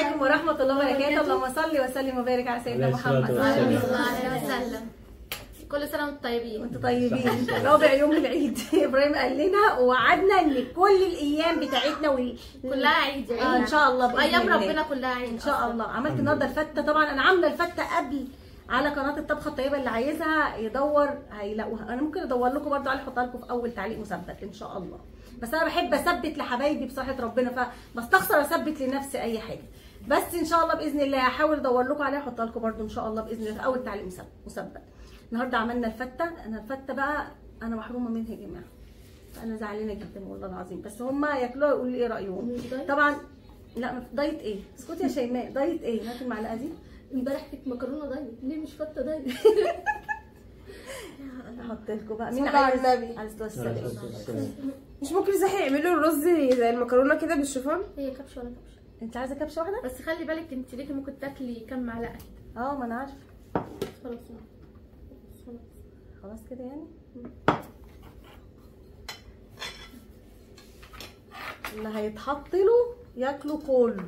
عليكم ورحمه الله وبركاته. اللهم صل وسلم وبارك على سيدنا محمد صلى الله عليه وسلم. كل سنه وانتم طيبين. وانتم طيبين. رابع يوم العيد ابراهيم قال لنا ووعدنا ان كل الايام بتاعتنا كلها عيد ان شاء الله باذن ايام الله. ربنا كلها عيد ان شاء الله. عملت النهارده الفته، طبعا انا عامله الفته قبل على قناه الطبخه الطيبه، اللي عايزها يدور هيلاقوها. انا ممكن ادور لكم برده على احطها لكم في اول تعليق مثبت ان شاء الله. بس انا بحب اثبت لحبايبي بصراحه ربنا، فبستخسر اثبت لنفسي اي حاجه. بس ان شاء الله باذن الله هحاول ادور لكم عليها احطها لكم برده ان شاء الله باذن الله في اول تعليق مثبت. النهارده عملنا الفته. انا الفته بقى انا محرومه منها يا جماعه، انا زعلانه جدا والله العظيم. بس هم ياكلوها يقولوا لي ايه رايهم. طبعا لا دايت ايه؟ اسكتي يا شيماء، دايت ايه؟ هات المعلقه دي. امبارح كانت مكرونه دايت، ليه مش فته دايت؟ احط لكم بقى. مين عايز؟ عليه الصلاه والسلام. مش ممكن صحيح يعملوا الرز زي المكرونه كده بالشوفان؟ هي كبشه ولا كبشه؟ انت عايزه كبشه واحده؟ بس خلي بالك انت ليكي ممكن تاكلي كام معلقه. ما انا عارفه. خلاص خلاص كده يعني. اللي هيتحط له ياكله كله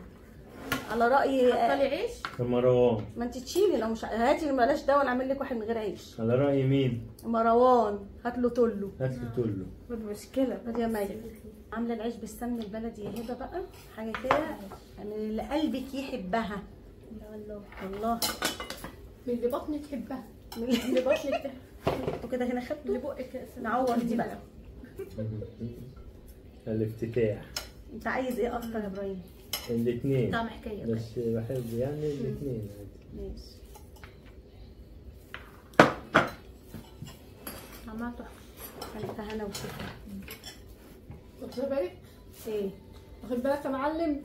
على راي حطلي عيش مروان. ما انت تشيلي، لو مش هاتي بلاش ده وانا اعمل لك واحد من غير عيش. على راي مين؟ مروان. هات له تله. هات له تله. مشكله. خدي يا مي. عامله العيش بالسمن البلدي يا هبه بقى، حاجه كده من اللي قلبك يحبها. الله والله من اللي بطنك تحبها، من اللي بطنك تحبها. انتوا كده هنا خدتوا اللي بقك نعوض دي بقى. الافتتاح. انت عايز ايه اكتر يا ابراهيم؟ الاثنين. طعم حكايه بس بحب يعني الاثنين عادي. ماشي. طعمها تحفه. الف هنا وشفا. واخده بالك؟ ايه؟ واخد بالك يا معلم؟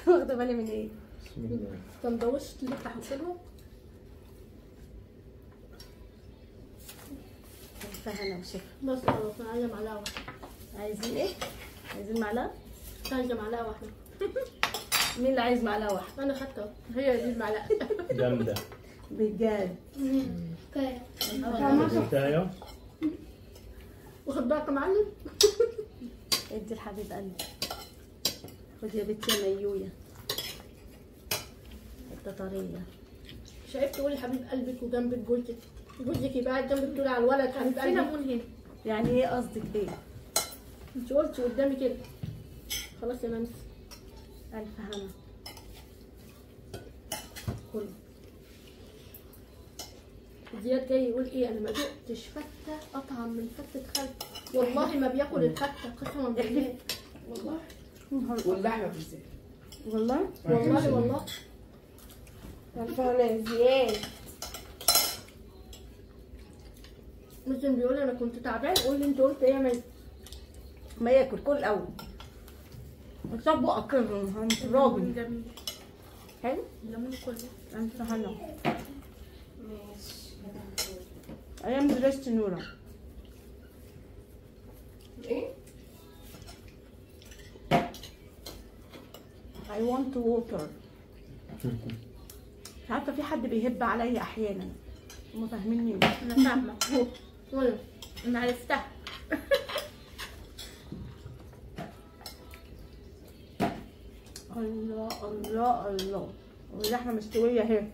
واخده بالي من ايه؟ بسم الله. سندوتش اللي هحط لهم. الف هنا وشفا. بس خلاص انا عايزه معلقه واحده. عايزين ايه؟ عايزين معلقه؟ عايزه معلقه واحده. مين اللي عايز معلقه واحده؟ انا خدتها، هي دي المعلقه. جامده. بجد. كفايه. كفايه. واخد بالك يا معلم؟ ادي الحبيب قلبي. خدي يا بنتي يا ميويه. حته طريه. مش عيب تقولي حبيب قلبك وجنبك جوزك. جوزك يبقى قاعد جنبك تقولي على الولد حبيب قلبك. في ليمون هنا. يعني ايه قصدك ايه؟ انت قلتي قدامي كده. خلاص يا نانسي. الف هنا. كل زياد جاي يقول ايه؟ انا ما دقتش فته اطعم من فته خالتي. والله ما بياكل الفته قسما بالله. والله. واللحمه بالذات. والله؟ والله. عارفه زياد مسلم بيقول انا كنت تعبان، قول لي انت قلت ايه يا مي؟ ما ياكل كل الاول. اصاب بقك كده انت راجل. جميل. حلو؟ الليمون كله. انت هلا. ايام درست نورة. ايه؟ I want water. عارفه في حد بيهب عليا احيانا. هم فاهميني. انا فاهمه. وانا انا عرفتها. الله الله الله. واللحمه مستويه اهي.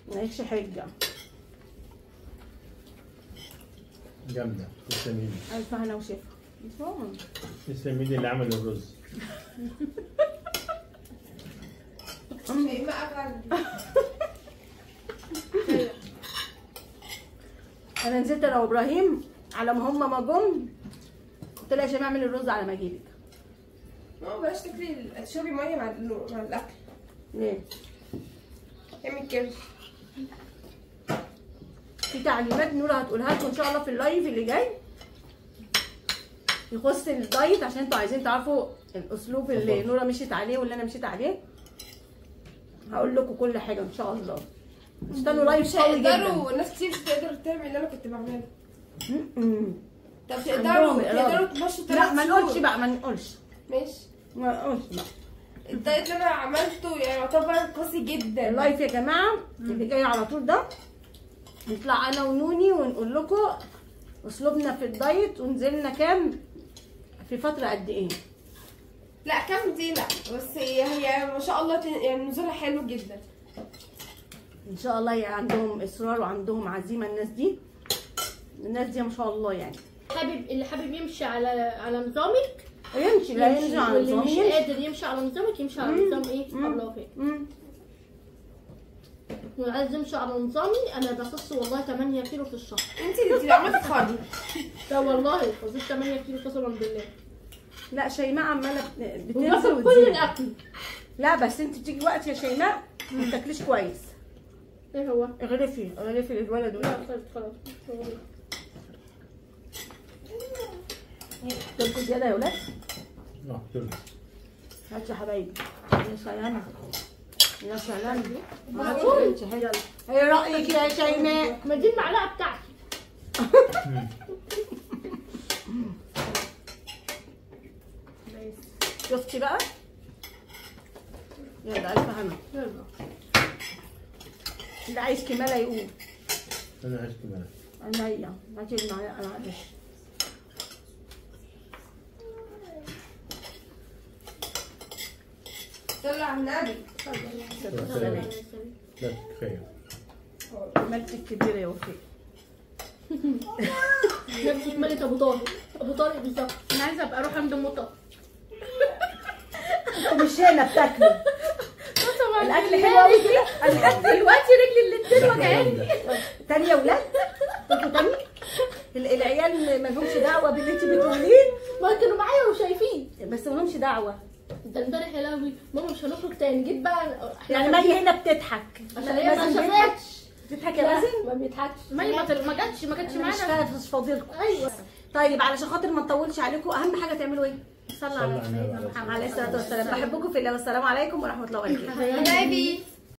مالكش حجه. جامده. تسلمي لي. الف هنا وشفا. تسلمي لي اللي عمل الرز. انا نزلت انا وابراهيم على ما هم ما جم، قلت لها يا شيماء اعملي الرز على ما اجيلك. بلاش تاكلي تشربي ميه مع الاكل. ليه؟ اعمل كده. في تعليمات نورة هتقولها لكم ان شاء الله في اللايف اللي جاي يخص الدايت، عشان انتوا عايزين تعرفوا الاسلوب اللي نورة مشيت عليه واللي انا مشيت عليه. هقول لكم كل حاجه ان شاء الله. استنوا لايف قوي جدا. ناس كتير مش هتقدر تعمل اللي انا كنت بعمله. طب عندهم تقدروا تمشوا 3 لا ما نقولش بقى، ما نقولش. ماشي. ما نقولش بقى. الدايت اللي انا عملته يعني يعتبر قاسي جدا. اللايف يا جماعه اللي جاي على طول ده نطلع انا ونوني ونقول لكم اسلوبنا في الدايت ونزلنا كام في فتره قد ايه. لا كام دي لا، بس هي ما شاء الله يعني نزولها حلو جدا. ان شاء الله يعني عندهم اصرار وعندهم عزيمه الناس دي ما شاء الله يعني. اللي حابب يمشي على نظامك يمشي، لا يمشي على واللي نظام مش يمشي. قادر يمشي على نظامك يمشي على نظام ايه خرافي. واللي عايز يمشي على نظامي انا بخس والله 8 كيلو في الشهر. انت عماله تخرجي. لا والله خسيت 8 كيلو قسما بالله. لا شيماء عماله بتنزل وباكل كل وتزيد. الاكل. لا بس انت بتيجي وقت يا شيماء ما بتاكليش كويس. ايه هو؟ اغرفي للولد لا خلاص. تاكل زياده يا ولاد. ترك. هات يا حبايبي. يا سلام يا سلام. معقول؟ ايه رايك يا شيماء؟ ما دي المعلقه بتاعتي. شفتي بقى؟ يلا الف هنا. يلا. اللي عايز كماله يقول. انا عايز كمان. عينيا هاتي المعلقه معلش. صلي على النبي. لا كفايه. عملتي الكبيره يا وفاء. نفسك ملك ابو طارق بالظبط. انا عايزه ابقى اروح عند ام طارق. انتوا مش هنا بتاكلوا. الاكل حلو قوي كده. الاكل دلوقتي رجلي الاتنين وجعاني. تاني يا ولاد انتوا تاني. العيال ما لهمش دعوه باللي انت بتقوليه. ما كانوا معايا وشايفين. بس ما لهمش دعوه. ده امبارح يا لهوي ماما مش هنخرج تاني. جيت بقى يعني مي هنا بتضحك عشان هي ما شافتش. بتضحك يا مازن. ما بيضحكش. مي ما جاتش مش معانا. فاضلكم. ايوه. طيب علشان خاطر ما نطولش عليكم اهم حاجه تعملوا ايه؟ صلى على سيدنا محمد عليه الصلاه والسلام. بحبكم في الله والسلام عليكم ورحمه الله وبركاته. حبايبي.